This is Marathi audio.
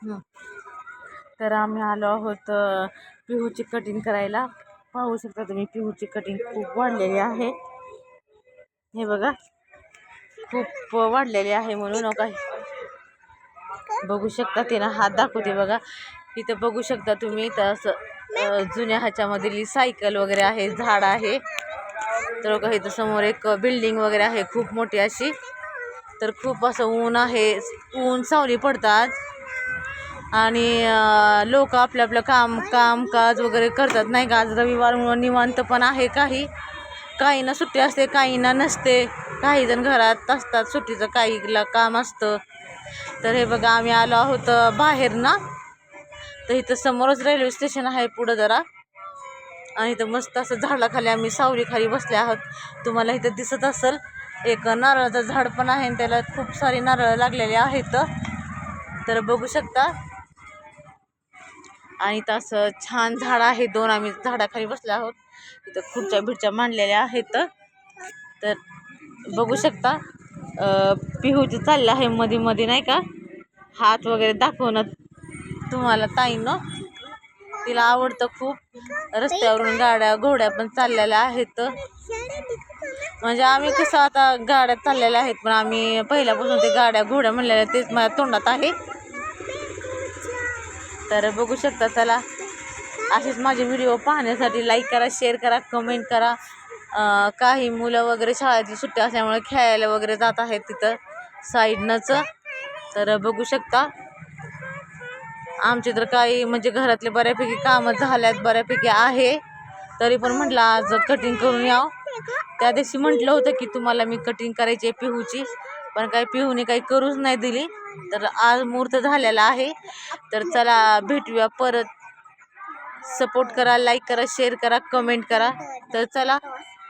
हं. तर आम्ही आलो आहोत पिहूची कटिंग करायला. पाहू शकता तुम्ही, पिहूची कटिंग खूप वाढलेली आहे. हे बघा, खूप वाढलेली आहे म्हणून काय बघू शकता. तिनं हात दाखवते बघा. इथं बघू शकता तुम्ही, तर असं जुन्या ह्याच्यामधली सायकल वगैरे आहे, झाड आहे. तर बघा इथं समोर एक बिल्डिंग वगैरे आहे खूप मोठी अशी. तर खूप असं ऊन आहे, ऊन सावली पडतात आणि लोक आपलं आपलं कामकाज वगैरे करतात नाही का. आज रविवार म्हणून निवांत पण आहे. काहींना सुट्टी असते, काहींना नसते. काही जण घरात असतात सुट्टीचं, काहीला काम असतं. तर हे बघा, आम्ही आलो आहोत बाहेर ना. तर इथं समोरच रेल्वे स्टेशन आहे पुढं जरा. आणि इथं मस्त असं झाडाखाली आम्ही सावली खाली बसले आहोत. तुम्हाला इथं दिसत असेल एक नारळाचं झाड पण आहे आणि त्याला खूप सारी नारळ लागलेले आहेत. तर बघू शकता. आणि इथं असं छान झाड आहे दोन. आम्ही झाडाखाली बसले आहोत. इथं खुर्च्या मांडलेल्या आहेत. तर बघू शकता पिहूची चाललं आहे मध्ये मध्ये नाही का, हात वगैरे दाखवणं. तुम्हाला ताईनं, तिला आवडतं खूप. रस्त्यावरून गाड्या घोड्या पण चाललेल्या आहेत. म्हणजे आम्ही कसं आता गाड्या चाललेल्या आहेत, पण आम्ही पहिल्यापासून ते गाड्या घोड्या म्हणलेल्या तेच माझ्या तोंडात आहे. तर बघू शकता. चला, असेच माझे व्हिडिओ पाहण्यासाठी लाईक करा, शेअर करा, कमेंट करा. काही मुलं वगैरे शाळेची सुट्टी असल्यामुळे खेळायला वगैरे जात आहेत तिथं साईडनंच. तर बघू शकता. आमचे तर काही म्हणजे घरातले बऱ्यापैकी कामं झाल्यात, बऱ्यापैकी आहे. तरी पण म्हटलं आज कटिंग करून यावं. त्या दिवशी म्हटलं होतं की तुम्हाला मी कटिंग करायची आहे पिहूची, पण काही पिहूने काही करूच नाही दिली. तर आज मुहूर्त झालेला आहे. तर चला, भेटूया परत. सपोर्ट करा, लाईक करा, शेअर करा, कमेंट करा. तर चला.